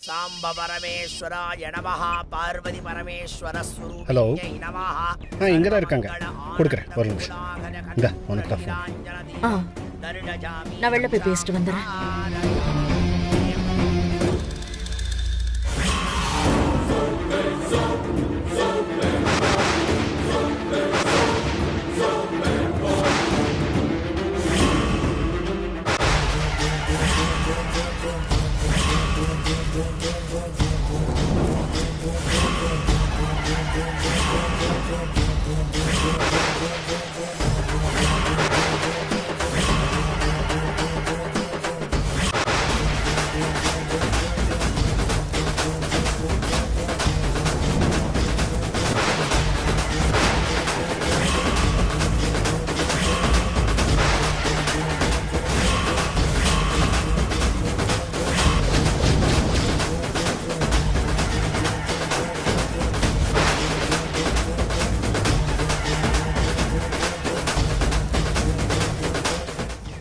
சாம்ப பரமேஸ்வராய நமஹ பார்வதி பரமேஸ்வர ஸ்வரூபியே ஹலோ நமஹ. இங்கே தான் இருக்காங்க, கொடுக்குறேன் ஒரு நிமிஷம். இந்த உனக்கு தான் ஃபோன். நான் வெளில போய் பேசிட்டு வந்துடுறேன்.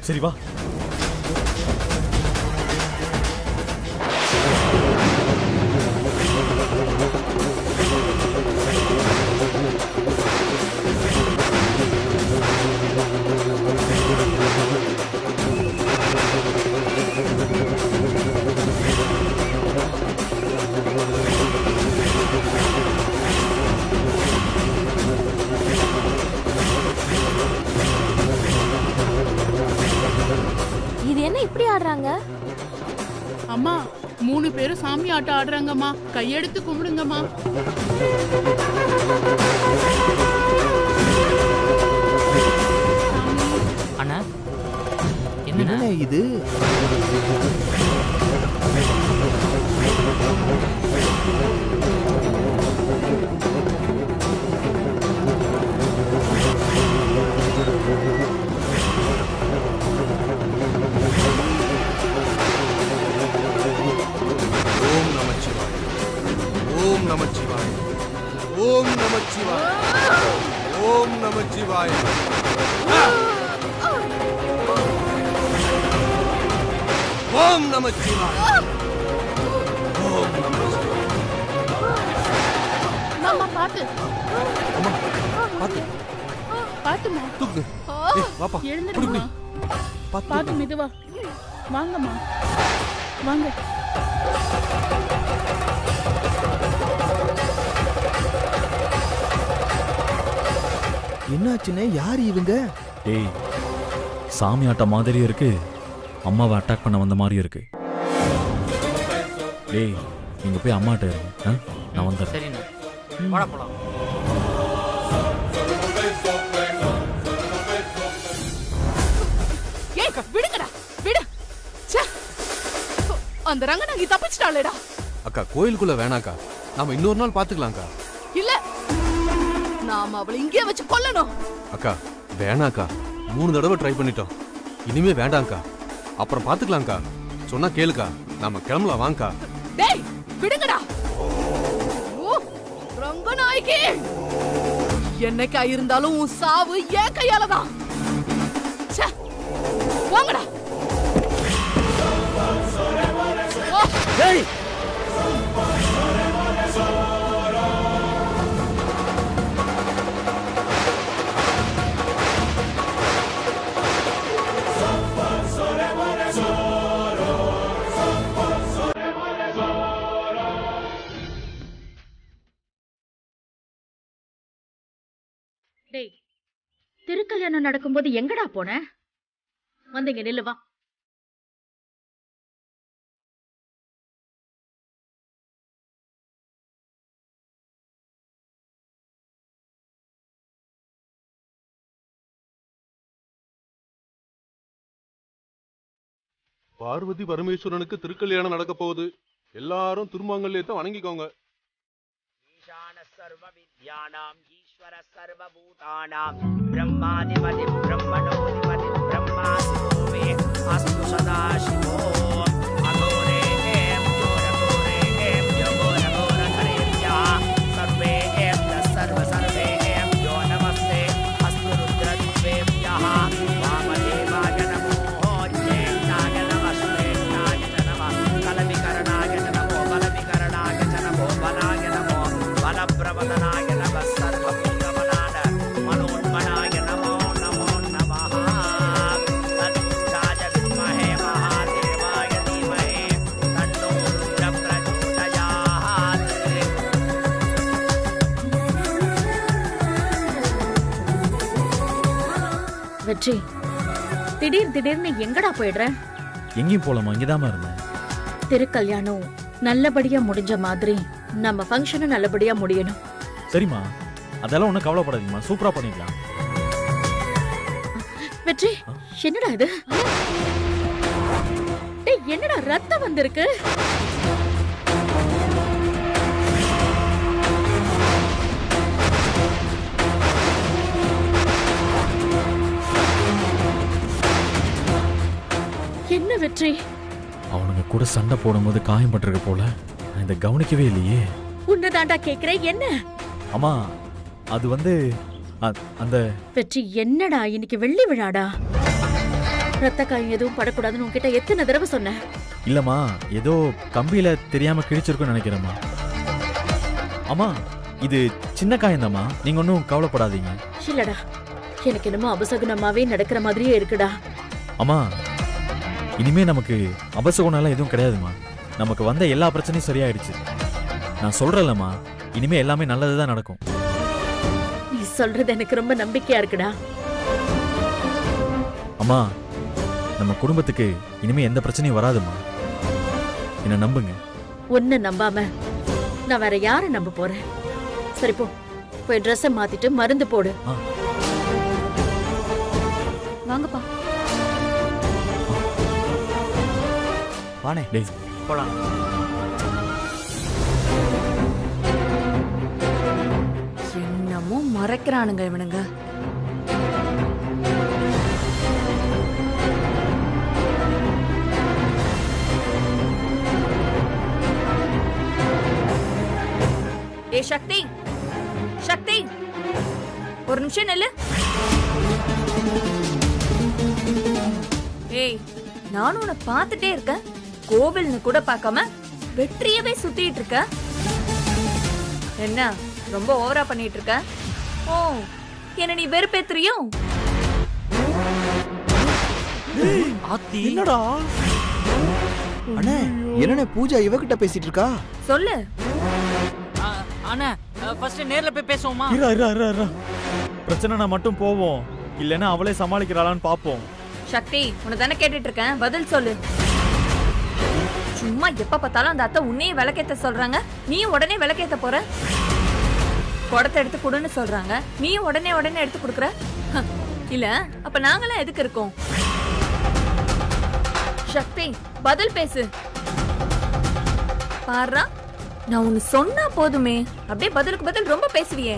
சரி வா. இது என்ன இப்படி ஆடுறாங்க? அம்மா 3 பேரும் சாமி ஆட்டம் ஆடுறாங்கம்மா. கையெடுத்து கும்பிடுங்கம்மா. அண்ணா என்ன இது? ஓம் நமச்சிவாய, ஓம் நமச்சிவாய, ஓம் நமச்சிவாய. ஓம் நமச்சிவாய, ஓம் நமச்சிவாய. அம்மா பாத்து. அம்மா பாத்து பாத்துமா. தூக்கு. வாப்பா. எழுந்துடுமா. பாத்து மெதுவா. வாங்கம்மா வாங்க. என்னாச்சுன்னு? யார் இவங்க? டேய், சாமி ஆட்டம் மாதிரியும் இருக்கு, அம்மாவை அட்டாக் பண்ண வந்த மாதிரியும் இருக்கு. டேய், நீங்க போய் அம்மாட்ட இருங்க, நான் வந்துடுறேன். சரிண்ணா, வாடா போலாம். ஏய் விடுங்கடா, விடு. ச்சே, அந்த ரங்கநாயகி தப்பிச்சிட்டாளேடா. அக்கா கோயிலுக்குள்ள வேணாக்கா, நாம இன்னொரு நாள் பாத்துக்கலாம்க்கா. இல்ல, நாம அவளை இங்கே வச்சு கொல்லணும். அக்கா வேணாக்கா, 3 தடவை ட்ரை பண்ணிட்டோம், இனிமே வேண்டாம்க்கா. அப்புறம் பாத்துக்கலாம்க்கா. சொன்னா கேளுக்கா, நாம கிளம்பலாம் வாங்கக்கா. டேய் விடுங்கடா. ஓ ரங்கநாயகி, என்னைக்கா இருந்தாலும் உன் சாவு என் கையால தான். ச்சே, வாங்கடா. டேய், டேய், திருக்கல்யாணம் நடக்கும்போது எங்கடா போன? வந்தீங்க நில்லு வா. பார்வதி பரமேஸ்வரனுக்கு திருக்கல்யாணம் நடக்க போகுது. எல்லாரும் திருமாங்கல்யத்தை வணங்கிக்கோங்க. ஈசான சர்வ வித்யானாம் ஈஸ்வர சர்வ பூதானாம் பிரம்மாதிபதி பிரம்மணோதிபதி பிரம்மாசிவோமே அஸ்து சதாசிவோ அகோரேம் யோரகோரேம் யோகோரகோரகரேப்யா சர்வே சர்வ சர்வேம் யோ நமஸ்தே அஸ்து ருத்ரத்வேப்யः வாமதேவாய நமோ ஜேஷ்டாய நமஸ்தே நமः கலவிகரணாய நமோ வெற்றி, திடீர்னு எங்கடா போயிடுற? எங்கேயும் போலாமா, இங்கதாம்மா இருந்தேன். திருக்கல்யாணம் நல்லபடியா முடிஞ்ச மாதிரி நம்ம ஃபங்க்ஷனும் நல்லபடியா முடியணும். சரிம்மா, அதெல்லாம் ஒன்றும் கவலைப்படாதீங்கம்மா, சூப்பரா பண்ணிக்கலாம். வெற்றி, என்னடா இது? டேய், என்னடா ரத்தம் வந்திருக்கு? என்ன வெற்றி? அவனுங்க கூட சண்டை போடும்போது காயம் பட்டிருக்க போல, நான் இதை கவனிக்கவே இல்லையே. உன்னதாண்டா கேக்குறேன், என்ன? அம்மா, அது வந்து அந்த வெற்றி, என்னடா இன்னைக்கு வெள்ளி விழாடா, ரத்த காயம் எதுவும் படக்கூடாதுன்னு உன்கிட்ட எத்தனை தடவை சொன்னேன்? இல்லம்மா, ஏதோ கம்பியில தெரியாம கிழிச்சிருக்குன்னு நினைக்கிறேம்மா. அம்மா, இது சின்ன காயம்தாம்மா, நீங்க ஒன்றும் கவலைப்படாதீங்க. இல்லடா, எனக்கு என்னமோ அபசகுனமாவே நடக்கிற மாதிரியே இருக்குடா. அம்மா, இனிமே நமக்கு அபசகுணம் எதுவும் கிடையாதுமா. நமக்கு வந்த எல்லா பிரச்சனையும் சரியாயிடுச்சு. நான் சொல்றேன்லம்மா, இனிமே எல்லாமே நல்லதுதான் நடக்கும். நீ சொல்றது எனக்கு ரொம்ப நம்பிக்கையா இருக்குடா. அம்மா, நம்ம குடும்பத்துக்கு இனிமே எந்த பிரச்சனையும் வராதுமா, என்ன நம்புங்க. உன்னை நம்பாம நான் வேற யாரை நம்ப போறேன்? சரி போ, போய் ட்ரெஸ்ஸை மாத்திட்டு மருந்து போடு. வாங்கப்பா. வானே, டேய், போலாம். என்னமோ மறைக்கிறானுங்க இவனுங்க. ஏ சக்தி, சக்தி, ஒரு நிமிஷம் நில்லு. ஏய், நானும் உன்னை பார்த்துட்டே இருக்கேன், கோவில்னு கூட பார்க்காம வெற்றியவே சுத்திட்டு இருக்க. என்ன ரொம்ப ஓவரா பண்ணிட்டு இருக்க? ஓ, என்ன நீ வெறுப்பேத்துறியோ? என்னடா அண்ணே, என்னண்ணே பூஜா இவகிட்ட பேசிட்டு இருக்கா? சொல்லு. அண்ணா, ஃபர்ஸ்ட் நேர்ல போய் பேசுவோமா? பிரச்சனை மட்டும் போவோம், இல்லைன்னா அவளே சமாளிக்கிறாளான்னு பாப்போம். சக்தி, உன்னை தானே கேட்டுட்டு இருக்கேன், பதில் சொல்லு. சும்மா எப்ப பார்த்தாலும் அந்த அத்தை உன்னையும் விளக்கேத்த சொல்றாங்க, நீயும் உடனே விளக்கேத்த போற. குடத்தை எடுத்து கொடுன்னு சொல்றாங்க, நீயும் உடனே எடுத்து கொடுக்குற. இல்ல அப்ப நாங்களாம் எதுக்கு இருக்கோம்? சக்தி, பதில் பேசு. பாருடா, நான் ஒன்னு சொன்னா போதுமே, அப்படியே பதிலுக்கு பதில் ரொம்ப பேசுவியே.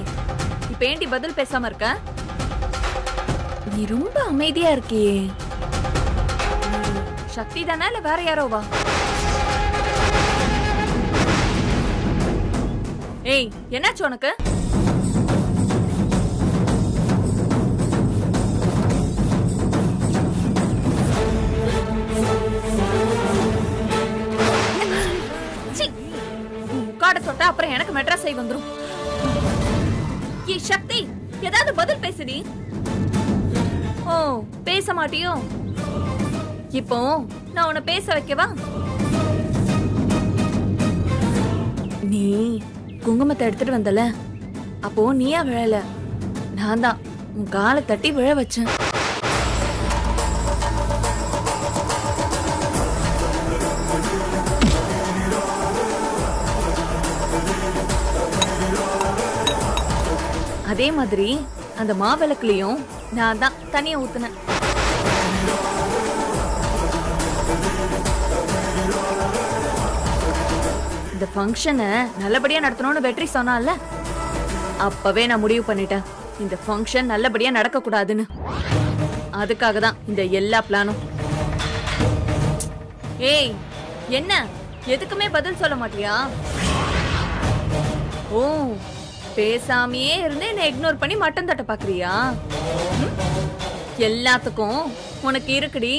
இப்ப ஏண்டி பதில் பேசாம இருக்க? நீ ரொம்ப அமைதியா இருக்கியே. சக்தி தானே இல்ல வேற யாரோவா? ஏய், என்னாச்சு உனக்கு? முக்காட தொட்டா அப்புறம் எனக்கு மெட்ராஸ் ஆகி வந்துரும். ஏ சக்தி, ஏதாவது பதில் பேசுடி. ஓ, பேச மாட்டியோ? இப்போ நான் உன்னை பேச வைக்கவா? நீ குங்குமத்தை எடுத்துட்டு வந்தல, அப்போ நீயா விழல, நான் தான் உன் காலை தட்டி விழ வச்சேன். அதே மாதிரி அந்த மாவிளக்குலயும் நான் தான் தனியா ஊத்துனேன். இந்த ஃபங்க்ஷனை நல்லபடியா நடத்தணும்னு வெற்றி சொன்னால, அப்பவே நான் முடிவு பண்ணிட்டேன் இந்த ஃபங்க்ஷன் நல்லபடியா நடக்க கூடாதுன்னு. அதுக்காக தான் இந்த எல்லா பிளானும். ஏய், என்ன எதுக்குமே பதில் சொல்ல மாட்டியா? ஓ, பேசாமையே இருந்து என்ன இக்னோர் பண்ணி மட்டன் தட்ட பாக்குறியா? எல்லாத்துக்கும் உனக்கு இருக்குடி.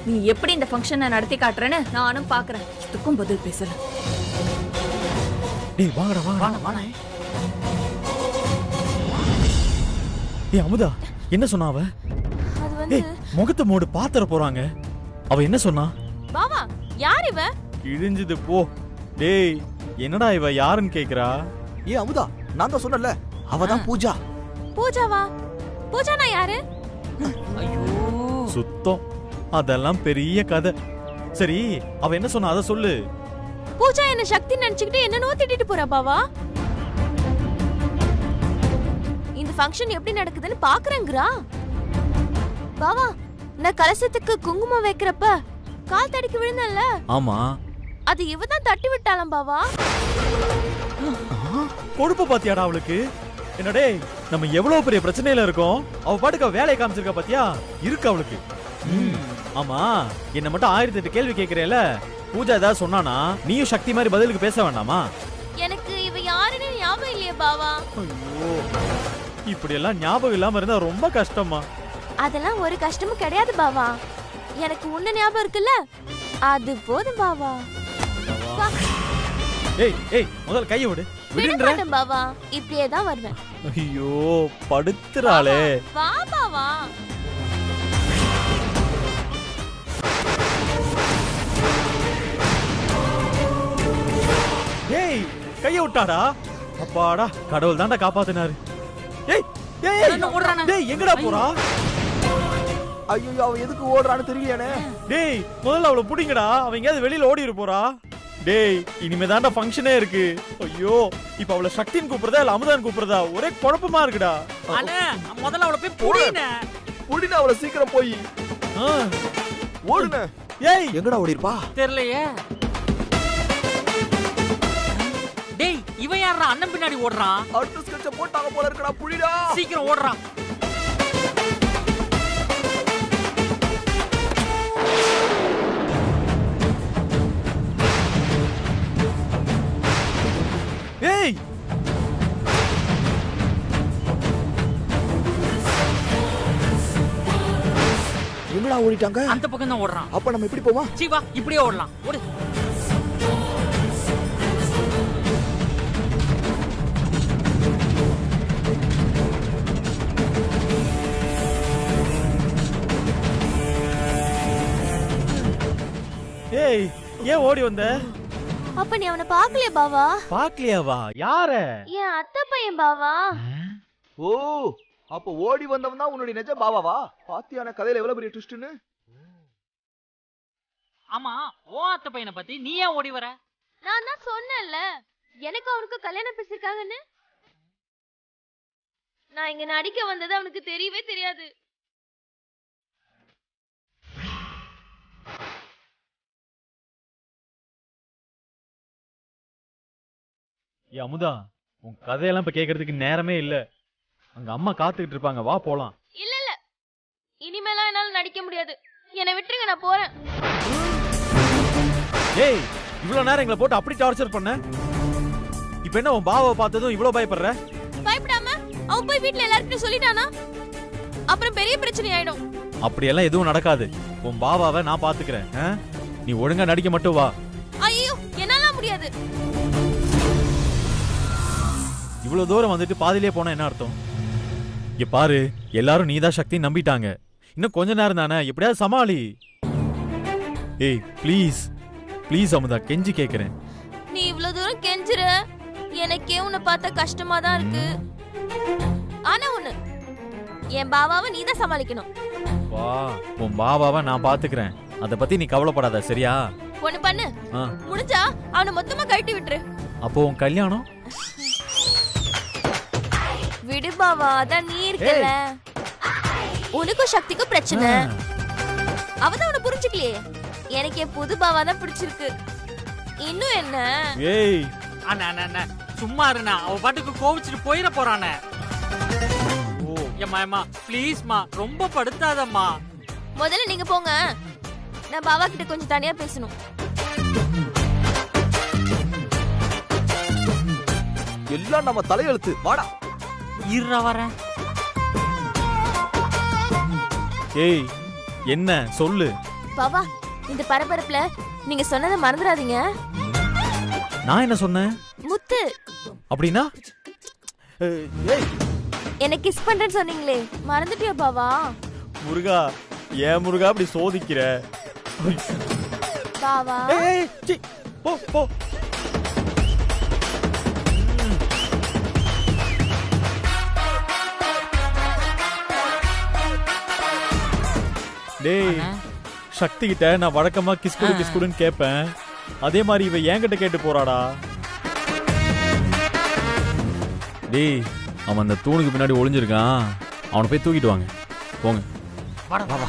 நீ எப்படி இந்த ஃபங்க்ஷனை நடத்தி காட்டுறேன்னு நானும் பாக்குறேன். இதுக்கும் பதில் பேசல. டேய், வாங்கடா வாங்கடா வாடா. ஏய் அமுதா, என்ன சொன்னா அவ? அது வந்து ஏய், முகத்தை மூடு, பாத்திர போறாங்க. அவ என்ன சொன்னா? பாவா, யார் இவ? கிழிஞ்சது போ. டேய், என்னடா இவ யாருன்னு கேக்குறா? ஏ அமுதா, நான் தான் சொன்னல, அவதான் பூஜா. பூஜாவா? பூஜானா யாரு? ஐயோ சுத்தம் அதெல்லாம் பெரிய கதை. சரி அவ என்ன சொன்னா அத சொல்லு. பூஜா என்ன சக்தி நினைச்சுக்கிட்டு என்னனோ திட்டிட்டு போறா பாவா. இந்த ஃபங்க்ஷன் எப்படி நடக்குதுன்னு பாக்குறேங்கறா. பாவா நான் கலசத்துக்கு குங்குமம் வைக்கிறப்ப கால் தடிக்கு விழுந்தல்ல. ஆமா அது இவதான் தட்டி விட்டாலாம் பாவா. கொழுப்பு பாத்தியாடா அவளுக்கு. என்னடே நம்ம எவ்வளவு பெரிய பிரச்சனையில இருக்கோம், அவ பாட்டுக்கு வேலையை காமிச்சிருக்கா பாத்தியா. இருக்கு அவளுக்கு. ஆமா என்ன மட்டும் 1008 கேள்வி கேக்குறேல, பூஜா ஏதாவது சொன்னானா நீயும் சக்தி மாதிரி பதிலுக்கு பேச வேண்டாமா? எனக்கு இவ யாருன்னு ஞாபகம் இல்லையே பாவா. ஐயோ இப்படி எல்லாம் ஞாபகம் இல்லாம இருந்தா ரொம்ப கஷ்டமா. அதெல்லாம் ஒரு கஷ்டமும் கிடையாது பாவா. எனக்கு உன்ன ஞாபகம் இருக்குல்ல, அது போதும் பாவா. ஏய் ஏய் முதல்ல கையை விடு. விடுன்ற விடமாட்டேன் பாவா, இப்படியே தான் வருவேன். ஐயோ படுத்துறாளே. வா பாவா. ஏய் கையை விட்டாடா. அப்பாடா கடவுள் தான்டா காப்பாத்தினாரு. ஏய் ஏய் என்ன ஓடுறானே? டேய் எங்கடா போறா? ஐயோ அவ எதுக்கு ஓடுறான்னு தெரியலையானே. டேய் முதல்ல அவளை புடிங்கடா, அவ எங்கயாவது வெளியில ஓடிரு போறா. டேய் இனிமே தான்டா ஃபங்க்ஷனே இருக்கு. ஐயோ இப்ப அவளை சக்தின்னு கூப்பிடுறதா இல்ல அமுதான் கூப்பிடுறதா ஒரே குழப்பமா இருக்குடா. அண்ணே முதல்ல அவளை போய் புடினே. புடினா அவளை சீக்கிரம் போய் ஓடுன. ஏய் எங்கடா ஓடிருப்பா தெரியலையே. டேய் இவன் யாரா அண்ணன் பின்னாடி ஓடுறான்? அடுத்த ஸ்கெட்ச போட்டாங்க போல இருக்கடா. புடிடா சீக்கிரம் ஓடுறான். ஏய் எங்கடா ஓடிட்டாங்க? அந்த பக்கம் தான் ஓடுறான். அப்ப நம்ம எப்படி போவோம்? சீ வா இப்படியே ஓடலாம். ஓடு. ஏய் ஏன் ஓடி வந்த? அப்ப நீ அவனை பாக்கலையா பாவா? பாக்கலையாவா? யார? என் அத்தை பையன் பாவா. ஓ அப்ப ஓடி வந்தவன் தான் உன்னுடைய நிஜ பாவாவா? பாத்தியான கதையில எவ்வளவு பெரிய ட்விஸ்ட்னு. ஆமா ஓ அத்தை பையனை பத்தி நீ ஏன் ஓடி வர? நான் தான் சொன்னேன்ல எனக்கு அவனுக்கு கல்யாணம் பேசிருக்காங்கன்னு. நான் இங்க நடிக்க வந்தது அவனுக்கு தெரியவே தெரியாது. ஏ அமுதா உன் கதையெல்லாம் இப்ப கேக்குறதுக்கு நேரமே இல்ல. அங்க அம்மா காத்துக்கிட்டு இருப்பாங்க, வா போலாம். இல்ல இல்ல இனிமேலாம் என்னால நடிக்க முடியாது. என்னை விட்டுருங்க, நான் போறேன். ஏய் இவ்வளவு நேரம் எங்களை போட்டு அப்படி டார்ச்சர் பண்ண, இப்ப என்ன உன் பாவை பார்த்ததும் இவ்வளவு பயப்படுற? பயப்படாம அவன் போய் வீட்ல எல்லார்கிட்டயும் சொல்லிட்டானா அப்புறம் பெரிய பிரச்சனை ஆயிடும். அப்படியெல்லாம் எதுவும் நடக்காது. உன் பாவாவை நான் பாத்துக்கிறேன். நீ ஒழுங்கா நடிக்க மட்டும் வா. ஐயோ என்னால முடியாது. இவ்வளவு தூரம் வந்துட்டு பாதியிலே போனா என்ன அர்த்தம்? இங்க பாரு, எல்லாரும் நீதான் சக்தி நம்பிட்டாங்க. இன்னும் கொஞ்ச நேரம் தானே, எப்படியாவது சமாளி. ஏய் ப்ளீஸ் ப்ளீஸ் அமுதா, கெஞ்சி கேக்குறேன். நீ இவ்வளவு தூரம் கெஞ்சுற, எனக்கே உன்னை பார்த்தா கஷ்டமா தான் இருக்கு. ஆனா ஒண்ணு, என் பாவாவை நீ தான் சமாளிக்கணும். வா, உன் பாவாவை நான் பாத்துக்கிறேன். அத பத்தி நீ கவலைப்படாத, சரியா? ஒண்ணு பண்ணு, முடிஞ்சா அவனை மொத்தமா கழட்டி விட்டுரு. அப்போ உன் கல்யாணம் விடு பாவா, அதான் நீ இருக்கல. உனக்கும் சக்திக்கும் பிரச்சனை, அவதான் உன்னை புரிஞ்சுக்கலையே. எனக்கு என் புது பாவா தான் பிடிச்சிருக்கு. இன்னும் என்ன? ஏய் அண்ணா அண்ணா அண்ணா சும்மா இருண்ணா, அவ பாட்டுக்கு கோவிச்சுட்டு போயிட போறானே. ஏம்மா ப்ளீஸ்மா, ரொம்ப படுத்தாதம்மா. முதல்ல நீங்க போங்க, நான் பாவா கிட்ட கொஞ்சம் தனியா பேசணும். எல்லாம் நம்ம தலையெழுத்து, வாடா. இருடா வரேன். ஏய் என்ன சொல்லு? பாவா, இந்த பரபரப்புல நீங்க சொன்னதை மறந்துடாதீங்க. நான் என்ன சொன்னேன்? முத்து அப்படின்னா ஏய், என்ன கிஸ் பண்றேன்னு சொன்னீங்களே, மறந்துட்டியா பாவா? முருகா, ஏன் முருகா அப்படி சோதிக்கிற? பாவா ஏய் சீ, போ போ. டேய் சக்தி கிட்ட நான் வழக்கமா கிஸ் குடுன்னு கேட்பேன். அதே மாதிரி இவ என்கிட்ட கேட்டு போறாடா. டேய் அவன் அந்த தூணுக்கு பின்னாடி ஒளிஞ்சிருக்கான். அவனை போய் தூக்கிட்டு வாங்க. போங்க. வாடா வா வா.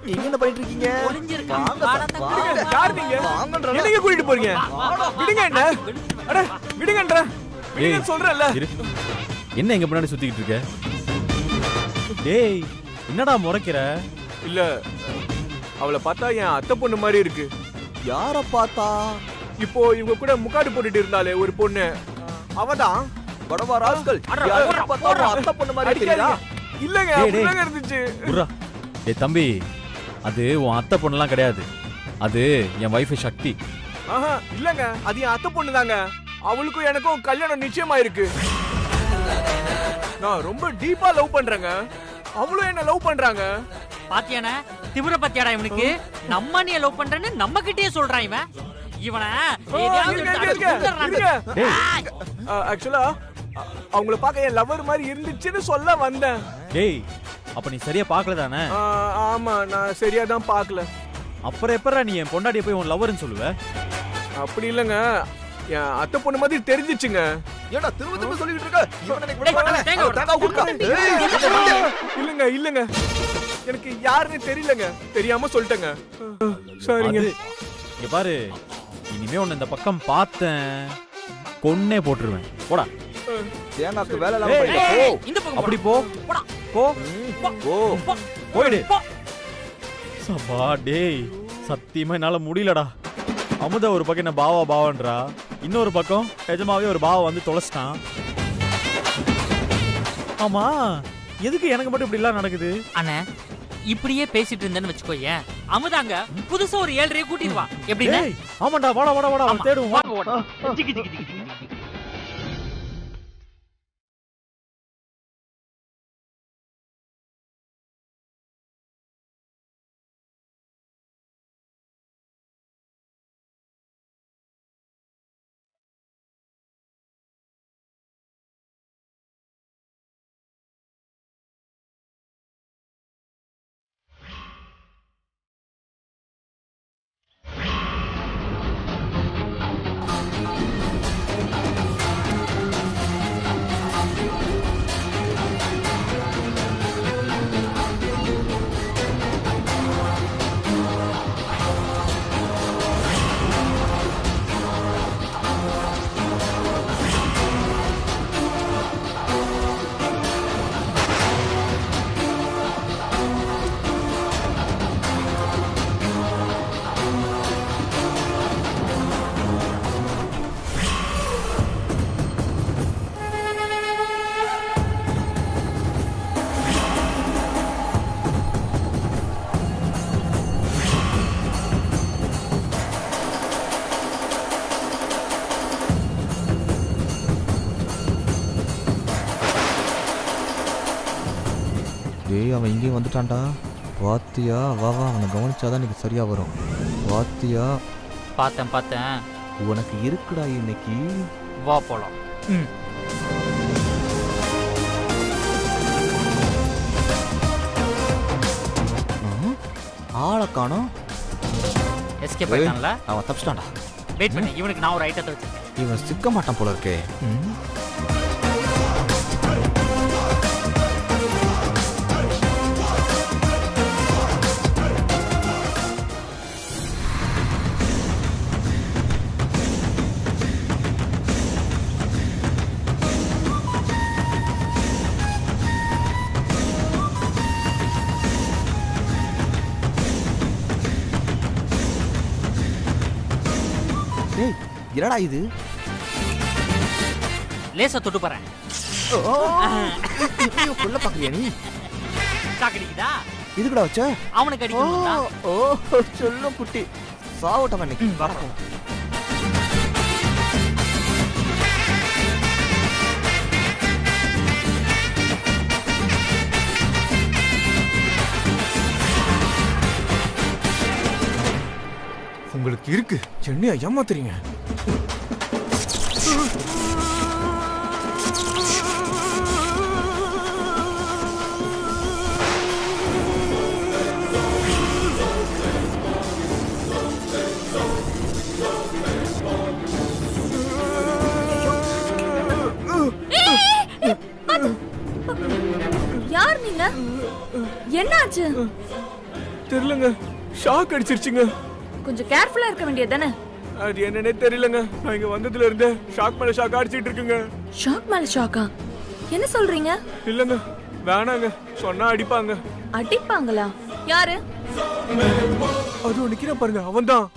நீங்க என்ன பண்ணிட்டு இருக்கீங்க? யார் நீங்க? என்னைய கூட்டிட்டு போறீங்க? விடுங்க என்ன? அட விடுங்கன்ற. விடுங்க சொல்றேன்ல. என்ன எங்க பின்னாடி சுத்திக்கிட்டு இருக்க? டேய் என்னடா முறைக்கிற? இல்ல அவளை பார்த்தா என் அத்தை பொண்ணு மாதிரி இருக்கு. யார பார்த்தா? இப்போ இவங்க கூட முக்காடு போட்டுட்டு இருந்தாலே ஒரு பொண்ணு, அவதான். படவா ராஸ்கல். யார பார்த்தா அத்தை பொண்ணு மாதிரி தெரியல. இல்லங்க அப்படிதான் இருந்துச்சு. டேய் தம்பி, அது உன் அத்தை பொண்ணுலாம் கிடையாது. அது என் வைஃப் சக்தி. ஆஹா இல்லங்க, அது என் அத்தை பொண்ணு தாங்க. அவளுக்கும் எனக்கும் கல்யாணம் நிச்சயமாயிருக்கு. நான் ரொம்ப டீப்பா லவ் பண்றேங்க. அவளும் என்ன லவ் பண்றாங்க. பாத்தியானே திமிர பத்தியாடா இவனுக்கு. நம்ம நீ லவ் பண்றேன்னு நம்ம கிட்டயே சொல்றான் இவன். இவனை ஆக்சுவலா அவங்கள பார்க்க என் லவர் மாதிரி இருந்துச்சுன்னு சொல்ல வந்தேன். டேய் அப்ப நீ சரியா பார்க்கல தானே? ஆமா நான் சரியா தான் பார்க்கல. அப்புறம் எப்பறா நீ என் பொண்டாட்டிய போய் உன் லவர்னு சொல்லுவ? அப்படி இல்லங்க, என் அத்தை பொண்ணு மாதிரி தெரிஞ்சிச்சுங்க. ஏடா திரும்ப திரும்ப சொல்லிட்டு இருக்க? தேங்காய் குடுக்க. இல்லங்க இல்லங்க, எனக்கு யாருன்னு தெரியலங்க. தெரியாம சொல்லிட்டேங்க. சரிங்க. இங்க பாரு, இனிமே உன்னை இந்த பக்கம் பார்த்தேன் கொன்னே போட்டுருவேன். போடா. தேங்காய்க்கு வேலை இல்லாம போயிடு. போ. இந்த பக்கம் அப்படி போ. போடா. போ. போ. போயிடு. சபா டேய் சத்தியமா என்னால முடியலடா. அமுதா ஒரு பக்கம் என்ன பாவா பாவன்றா, இன்னொரு பக்கம் நிஜமாவே ஒரு பாவா வந்து தொலைச்சிட்டான். ஆமா எதுக்கு எனக்கு மட்டும் இப்படி எல்லாம் நடக்குது? அண்ணே இப்படியே பேசிட்டு இருந்தேன்னு வச்சுக்கோயேன், அமுதாங்க புதுசா ஒரு 7:30 கூட்டிட்டு வா. எப்படின்னா ஆமாண்டா, வாடா வாடா வாடா அவன் தேடுவோம். ஜிகி ஜிகி ஜிகி ஜிகி. டேய் அவன் இங்கே வந்துட்டான்டா. பாத்தியா? வா வா, அவனை கவனிச்சாதான் இன்னைக்கு சரியா வரும். பாத்தியா? பார்த்தேன். உனக்கு இருக்குடா இன்னைக்கு. வா போலாம். ஆளை காணோம். எஸ்கேப் ஆயிட்டான்ல. அவன் தப்பிச்சிட்டான்டா. வெயிட் பண்ணு, இவனுக்கு நான் ஒரு ஐட்டத்தை வச்சிருக்கேன். இவன் சிக்க மாட்டான் போல இருக்கே. என்னடா இது? லேசா தொட்டு பாறேன். கொல்ல பாக்கறியா நீ? சாக்கடிக்குதா? இதுக்குடா வச்ச? அவனுக்கு அடிக்கணும்டா. ஓ சொல்ல குட்டி. சாவட்டவன் இன்னைக்கு. வரணும். உங்களுக்கு இருக்கு. சென்னையா ஏமாத்துறீங்க. தெரியலங்க, ஷாக் அடிச்சிருச்சுங்க. கொஞ்சம் கேர்ஃபுல்லா இருக்க வேண்டியது தானே? அது என்னன்னே தெரியலங்க. நான் இங்க வந்ததுல இருந்து ஷாக் மேல ஷாக் அடிச்சிட்டு இருக்குங்க. ஷாக் மேல ஷாக்கா? என்ன சொல்றீங்க? இல்லங்க, வேணாங்க, சொன்னா அடிப்பாங்க. அடிப்பாங்களா? யாரு? அது நிக்கிறேன் பாருங்க, அவன்தான்.